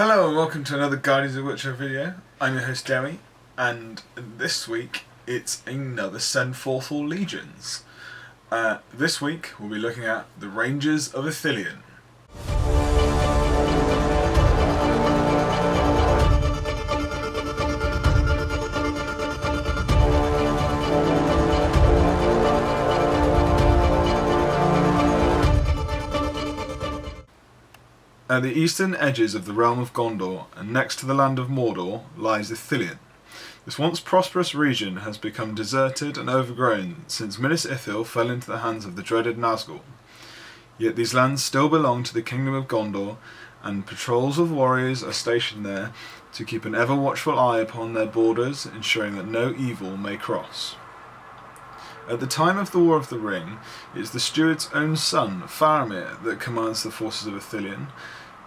Hello and welcome to another Guardians of Wiltshire video. I'm your host Jeremy, and this week it's another Send Forth All Legions. This week we'll be looking at the Rangers of Ithilien. At the eastern edges of the realm of Gondor, and next to the land of Mordor, lies Ithilien. This once prosperous region has become deserted and overgrown since Minas Ithil fell into the hands of the dreaded Nazgul. Yet these lands still belong to the kingdom of Gondor, and patrols of warriors are stationed there to keep an ever-watchful eye upon their borders, ensuring that no evil may cross. At the time of the War of the Ring, it is the steward's own son, Faramir, that commands the forces of Ithilien,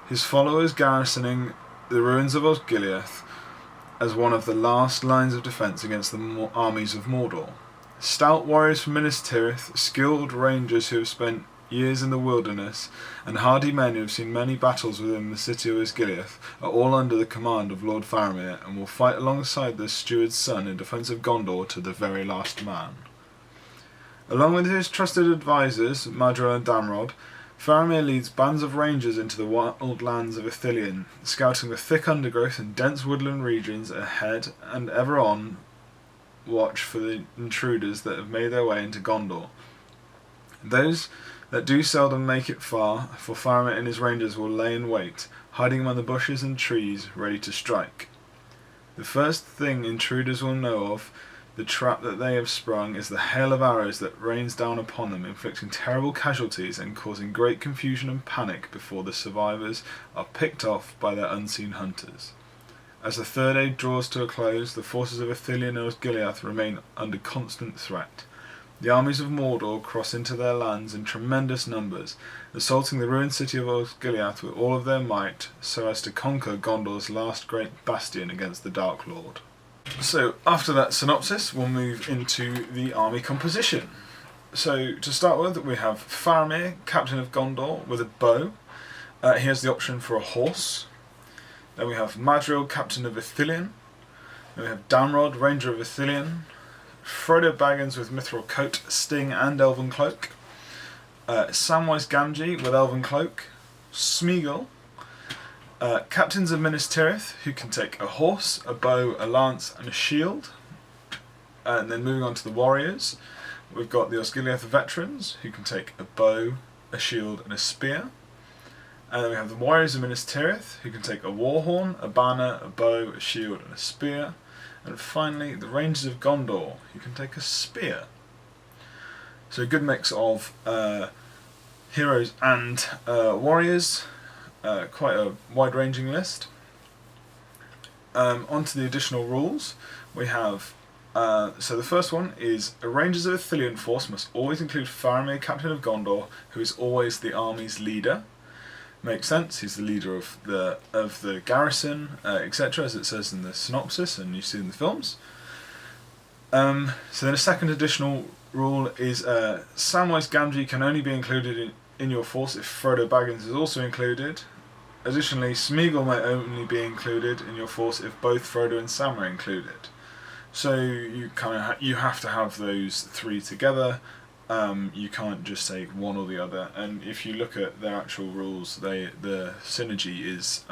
his followers garrisoning the ruins of Osgiliath as one of the last lines of defence against the armies of Mordor. Stout warriors from Minas Ithil, skilled rangers who have spent years in the wilderness, and hardy men who have seen many battles within the city of Osgiliath are all under the command of Lord Faramir and will fight alongside the steward's son in defence of Gondor to the very last man. Along with his trusted advisors, Madril and Damrod, Faramir leads bands of rangers into the wild lands of Ithilien, scouting the thick undergrowth and dense woodland regions ahead and ever on watch for the intruders that have made their way into Gondor. Those that do seldom make it far, for Faramir and his rangers will lay in wait, hiding among the bushes and trees, ready to strike. The first thing intruders will know of the trap that they have sprung is the hail of arrows that rains down upon them, inflicting terrible casualties and causing great confusion and panic before the survivors are picked off by their unseen hunters. As the Third Age draws to a close, the forces of Ithilien and Osgiliath remain under constant threat. The armies of Mordor cross into their lands in tremendous numbers, assaulting the ruined city of Osgiliath with all of their might, so as to conquer Gondor's last great bastion against the Dark Lord. So, after that synopsis, we'll move into the army composition. So, to start with, we have Faramir, captain of Gondor, with a bow. He has the option for a horse. Then we have Madril, captain of Ithilien. Then we have Damrod, ranger of Ithilien. Frodo Baggins with mithril coat, sting and elven cloak. Samwise Gamgee with elven cloak. Smeagol. Captains of Minas Ithil, who can take a horse, a bow, a lance and a shield. And then moving on to the warriors, we've got the Osgiliath veterans, who can take a bow, a shield and a spear. And then we have the warriors of Minas Ithil, who can take a warhorn, a banner, a bow, a shield and a spear. And finally, the rangers of Gondor, who can take a spear. So a good mix of heroes and warriors. Quite a wide-ranging list. On to the additional rules. We have, so the first one is, a Rangers of Ithilien force must always include Faramir, captain of Gondor, who is always the army's leader. Makes sense, he's the leader of the garrison, etc., as it says in the synopsis and you see in the films. So then a second additional rule is, Samwise Gamgee can only be included in your force if Frodo Baggins is also included. Additionally, Smeagol may only be included in your force if both Frodo and Sam are included. So you you have to have those three together. You can't just say one or the other. And if you look at their actual rules, the synergy is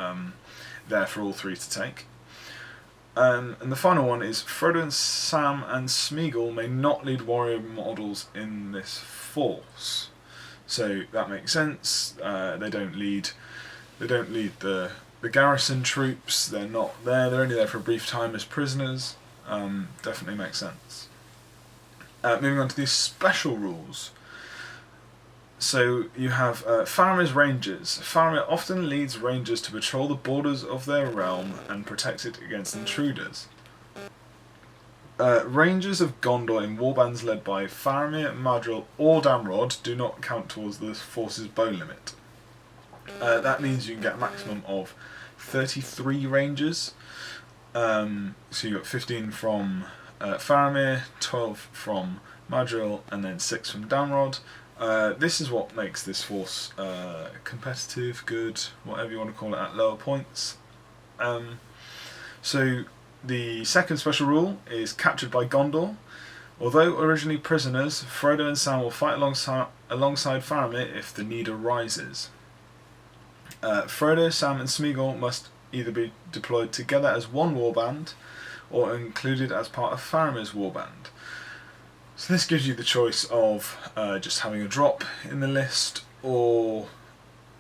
there for all three to take. And the final one is, Frodo and Sam and Smeagol may not lead warrior models in this force. So that makes sense. They don't lead the garrison troops. They're not there. They're only there for a brief time as prisoners. Definitely makes sense. Moving on to these special rules. So you have Faramir's Rangers. Faramir often leads rangers to patrol the borders of their realm and protect it against intruders. Rangers of Gondor in warbands led by Faramir, Madril or Damrod do not count towards the force's bow limit. That means you can get a maximum of 33 rangers. So you've got 15 from Faramir, 12 from Madril and then 6 from Damrod. This is what makes this force competitive, good, whatever you want to call it, at lower points. So the second special rule is captured by Gondor. Although originally prisoners, Frodo and Sam will fight alongside Faramir if the need arises. Frodo, Sam and Smeagol must either be deployed together as one warband or included as part of Faramir's warband. So this gives you the choice of just having a drop in the list or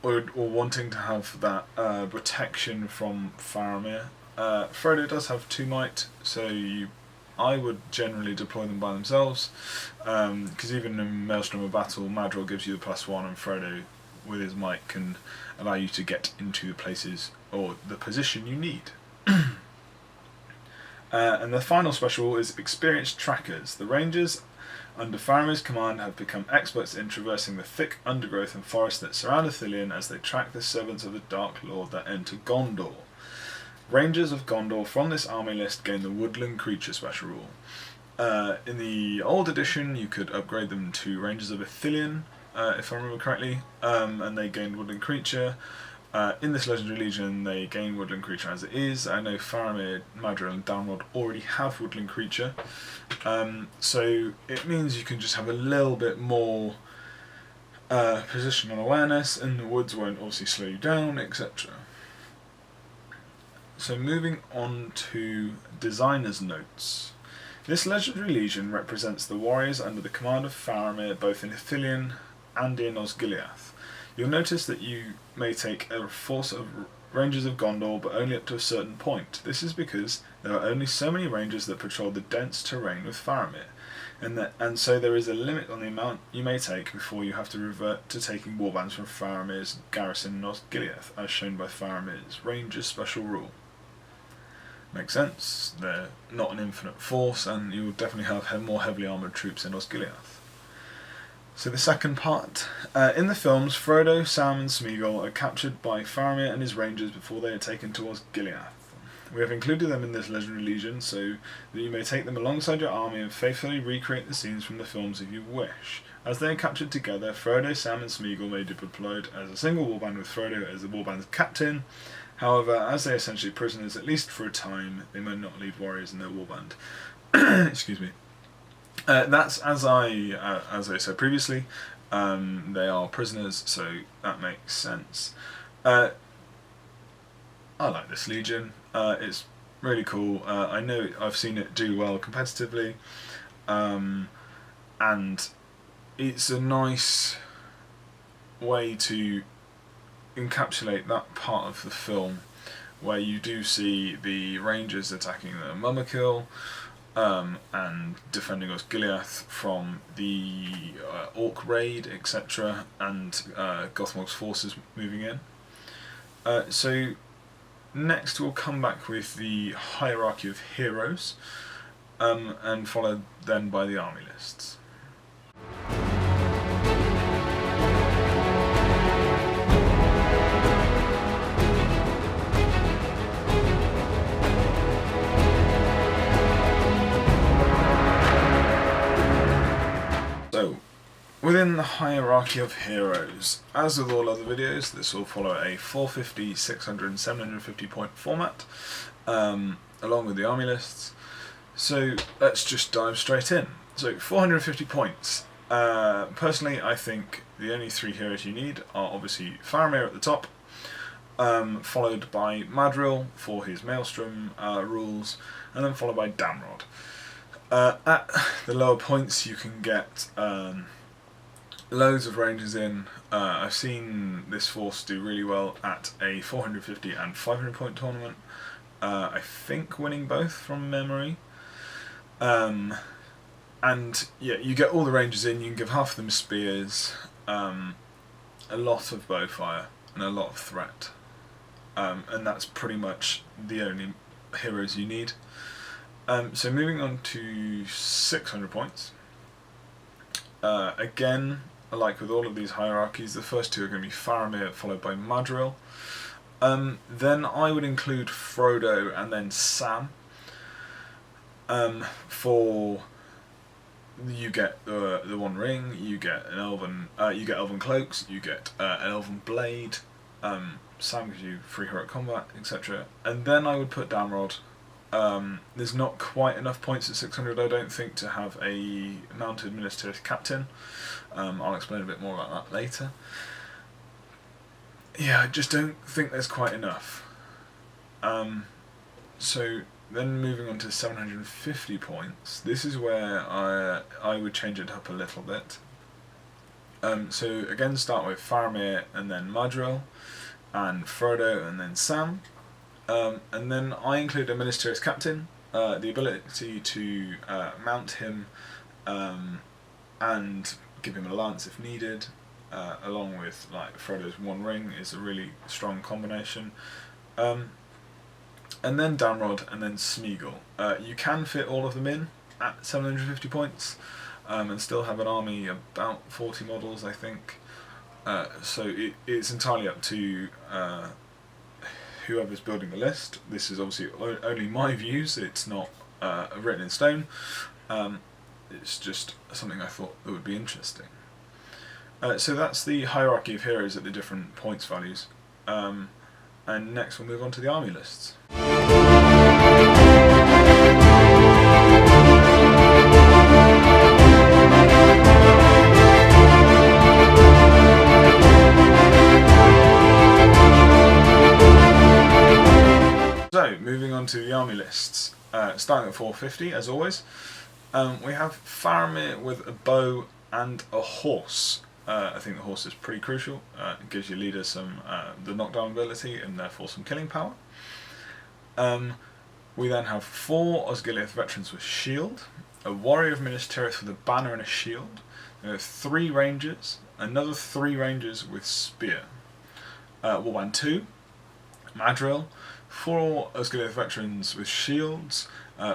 wanting to have that protection from Faramir. Frodo does have 2 might, so I would generally deploy them by themselves, because even in Maelstrom of Battle, Madril gives you the +1 and Frodo with his might can allow you to get into the places or the position you need. And the final special is experienced trackers. The Rangers under Faramir's command have become experts in traversing the thick undergrowth and forest that surround Ithilien as they track the servants of the Dark Lord that enter Gondor. Rangers of Gondor from this army list gain the Woodland Creature special rule. In the old edition you could upgrade them to Rangers of Ithilien, if I remember correctly, and they gained Woodland Creature. In this Legendary Legion they gain Woodland Creature as it is. I know Faramir, Madril and Damrod already have Woodland Creature, so it means you can just have a little bit more positional awareness and the woods won't obviously slow you down, etc. So moving on to designer's notes. This Legendary Legion represents the warriors under the command of Faramir both in Ithilien and in Osgiliath. You'll notice that you may take a force of Rangers of Gondor, but only up to a certain point. This is because there are only so many Rangers that patrol the dense terrain with Faramir, and so there is a limit on the amount you may take before you have to revert to taking warbands from Faramir's garrison in Osgiliath, as shown by Faramir's Rangers special rule. Makes sense, they're not an infinite force, and you'll definitely have more heavily armoured troops in Osgiliath. So the second part. In the films, Frodo, Sam and Smeagol are captured by Faramir and his rangers before they are taken to Osgiliath. We have included them in this Legendary Legion so that you may take them alongside your army and faithfully recreate the scenes from the films if you wish. As they are captured together, Frodo, Sam and Smeagol may be deployed as a single warband with Frodo as the warband's captain. However, as they are essentially prisoners, at least for a time, they may not leave warriors in their warband. Excuse me. That's as I said previously. They are prisoners, so that makes sense. I like this Legion. It's really cool. I know I've seen it do well competitively, and it's a nice way to encapsulate that part of the film where you do see the Rangers attacking the Mumakil and defending Osgiliath from the Orc raid, etc., and Gothmog's forces moving in. So next we'll come back with the hierarchy of heroes, and followed then by the army lists. So, within the hierarchy of heroes, as with all other videos, this will follow a 450, 600 and 750 point format, along with the army lists. So let's just dive straight in. So 450 points. Personally, I think the only 3 heroes you need are obviously Faramir at the top, followed by Madril for his Maelstrom rules, and then followed by Damrod. At the lower points you can get loads of rangers in. I've seen this force do really well at a 450 and 500 point tournament, I think winning both from memory. And yeah, you get all the rangers in, you can give half of them spears, a lot of bowfire and a lot of threat, and that's pretty much the only heroes you need. So moving on to 600 points. Again, like with all of these hierarchies, the first 2 are going to be Faramir followed by Madril. Then I would include Frodo and then Sam. For you get the One Ring, you get an elven cloaks, you get an elven blade, Sam gives you free heroic combat, etc. And then I would put Damrod. There's not quite enough points at 600, I don't think, to have a mounted Minas Ithil captain. I'll explain a bit more about that later. Yeah, I just don't think there's quite enough. So then moving on to 750 points, this is where I would change it up a little bit. So again, start with Faramir and then Madril, and Frodo and then Sam. And then I include a Minas Ithil captain, the ability to mount him and give him a lance if needed, along with like Frodo's one ring is a really strong combination. And then Damrod and then Smeagol. You can fit all of them in at 750 points and still have an army about 40 models, I think. So it's entirely up to whoever's building the list. This is obviously only my views, it's not written in stone. It's just something I thought that would be interesting. So that's the hierarchy of heroes at the different points values. And next we'll move on to the army lists. So, moving on to the army lists, starting at 450 as always, we have Faramir with a bow and a horse. I think the horse is pretty crucial. It gives your leader some the knockdown ability and therefore some killing power. We then have 4 Osgiliath veterans with shield, a warrior of Minas Tirith with a banner and a shield. There are 3 rangers, another 3 rangers with spear. Warband 2, Madril, 4 Osgiliath veterans with shields,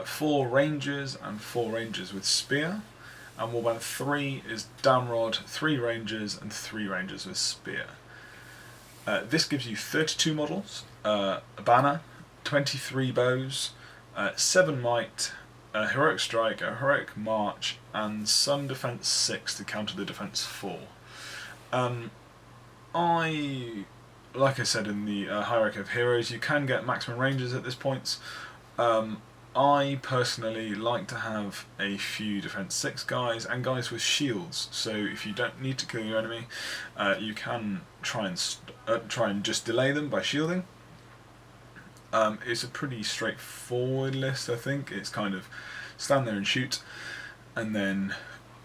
4 rangers and 4 rangers with spear. And Warband 3 is Damrod, 3 rangers and 3 rangers with spear. This gives you 32 models, a banner, 23 bows, 7 might, a heroic strike, a heroic march, and some defense 6 to counter the defense 4. Like I said in the hierarchy of heroes, you can get maximum ranges at this point. I personally like to have a few defense 6 guys and guys with shields, so if you don't need to kill your enemy, you can try and just delay them by shielding. It's a pretty straightforward list, I think. It's kind of stand there and shoot, and then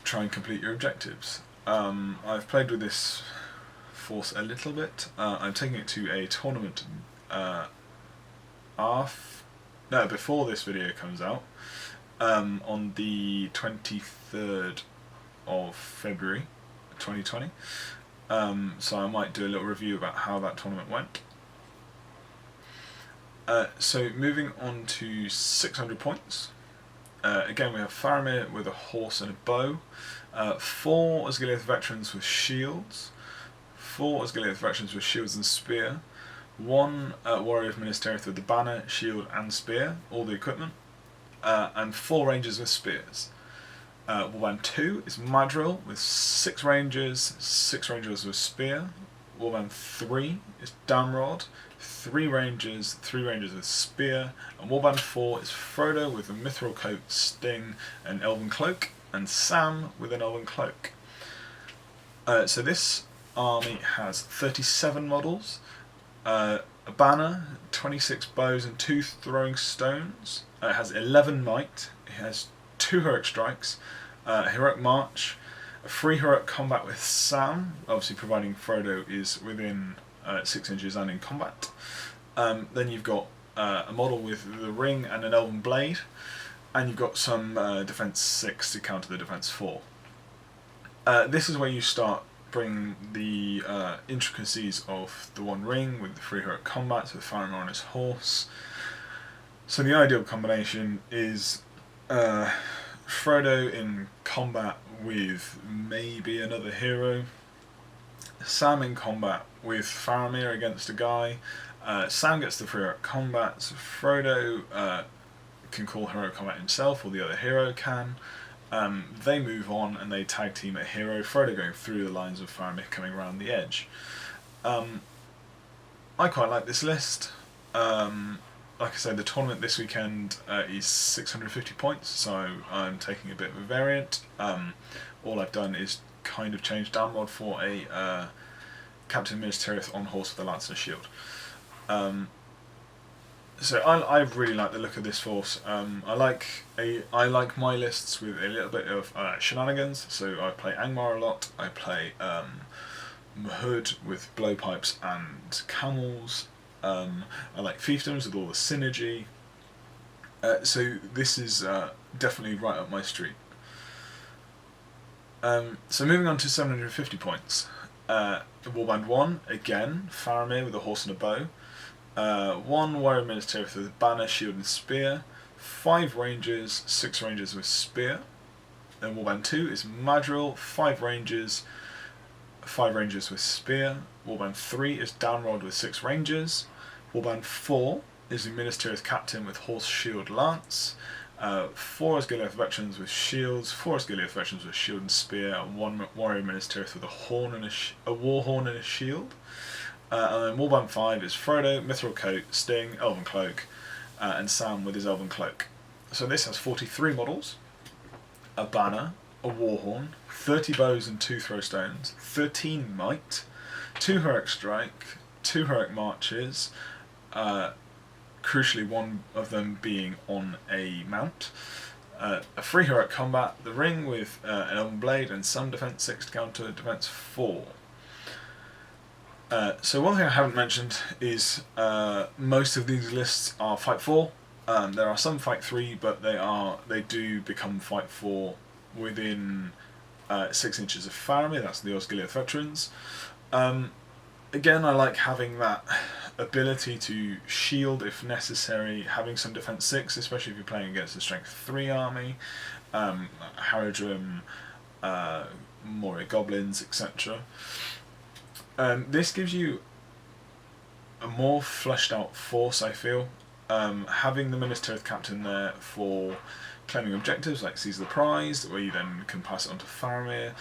try and complete your objectives. I've played with this force a little bit. I'm taking it to a tournament before this video comes out, on the 23rd of February 2020. So I might do a little review about how that tournament went. So moving on to 600 points. Again we have Faramir with a horse and a bow, 4 Osgiliath veterans with shields, 4 Osgiliath veterans with shields and spear, 1 warrior of Minas Tirith with the banner, shield and spear, all the equipment, and 4 rangers with spears. Warband 2 is Madril with 6 rangers, 6 rangers with spear. Warband 3 is Damrod, 3 rangers with spear. And Warband 4 is Frodo with a mithril coat, sting, and elven cloak, and Sam with an elven cloak. So this army has 37 models, a banner, 26 bows and 2 throwing stones. It has 11 might, it has 2 heroic strikes, heroic march, a free heroic combat with Sam, obviously providing Frodo is within 6 inches and in combat. Then you've got a model with the ring and an elven blade, and you've got some defense 6 to counter the defense 4. This is where you start bringing the intricacies of the One Ring with the free heroic combats with Faramir on his horse. So the ideal combination is Frodo in combat with maybe another hero, Sam in combat with Faramir against a guy, Sam gets the free heroic combat, so Frodo can call heroic combat himself, or the other hero can. They move on and they tag team a hero, Frodo going through the lines of Faramir coming around the edge. I quite like this list. Like I said, the tournament this weekend is 650 points, so I'm taking a bit of a variant. All I've done is kind of change Downrod for a Captain Minas Tirith on horse with a lance and a shield. So I really like the look of this force. I like my lists with a little bit of shenanigans. So I play Angmar a lot. I play Mahud with blowpipes and camels. I like fiefdoms with all the synergy. So this is definitely right up my street. So moving on to 750 points. Warband 1, again, Faramir with a horse and a bow. 1 Warrior Minas Tirith with banner, shield and spear. 5 rangers, 6 rangers with spear. Then Warband 2 is Madril, 5 rangers with spear. Warband 3 is Downrod with 6 rangers. Warband 4 is the Minas Tirith captain with horse, shield, lance. 4 Osgiliath veterans with shields, 4 Osgiliath veterans with shield and spear, and 1 Warrior Minas Tirith with a war horn and a shield. And then Warband 5 is Frodo, Mithril Coat, Sting, Elven Cloak, and Sam with his Elven Cloak. So this has 43 models, a banner, a war horn, 30 bows and 2 throw stones, 13 might, 2 heroic strike, 2 heroic marches, crucially one of them being on a mount, a 3 heroic combat, the ring with an elven blade and some defense 6 to counter defense 4. So one thing I haven't mentioned is most of these lists are Fight 4. There are some Fight 3, but they do become Fight 4 within 6 inches of Faramir. That's the Osgiliath veterans. Again, I like having that ability to shield if necessary, having some defense 6, especially if you're playing against a strength 3 army, Haradrim, Moria goblins, etc. This gives you a more fleshed out force, I feel. Having the Minas Tirith captain there for claiming objectives like Seize the Prize, where you then can pass it on to Faramir,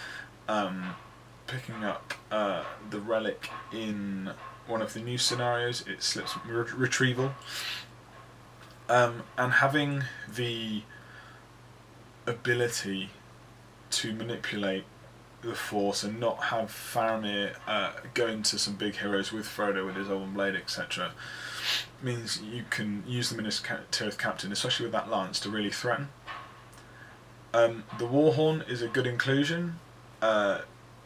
picking up the relic in one of the new scenarios, it slips retrieval, and having the ability to manipulate the force and not have Faramir go into some big heroes with Frodo with his Elven Blade, etc., means you can use the Minas Tirith captain, especially with that lance, to really threaten. The Warhorn is a good inclusion,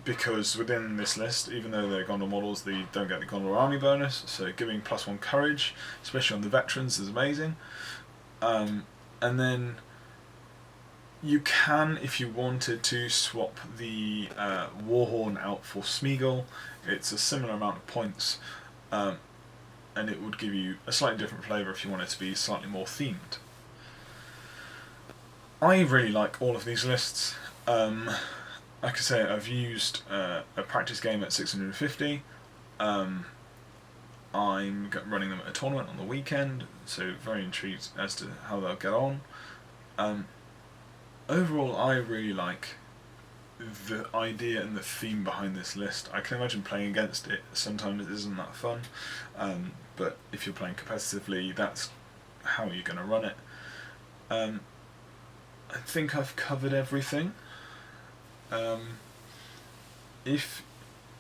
because within this list, even though they're Gondor models, they don't get the Gondor army bonus, so giving +1 courage, especially on the veterans, is amazing. And then you can, if you wanted to, swap the Warhorn out for Smeagol. It's a similar amount of points, and it would give you a slightly different flavour if you want it to be slightly more themed. I really like all of these lists. Like I say, I've used a practice game at 650. I'm running them at a tournament on the weekend, so very intrigued as to how they'll get on. Overall, I really like the idea and the theme behind this list. I can imagine playing against it. Sometimes it isn't that fun, but if you're playing competitively, that's how you're going to run it. I think I've covered everything. If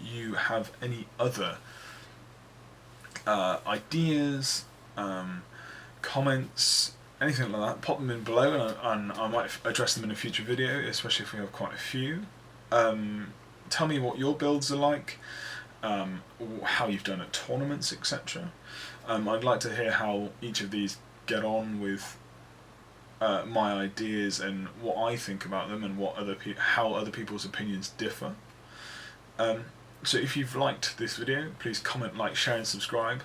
you have any other ideas, comments, anything like that, pop them in below, and I might address them in a future video, especially if we have quite a few. Tell me what your builds are like, how you've done at tournaments, etc. I'd like to hear how each of these get on with my ideas and what I think about them, and what how other people's opinions differ. So if you've liked this video, please comment, like, share and subscribe,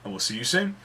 and we'll see you soon.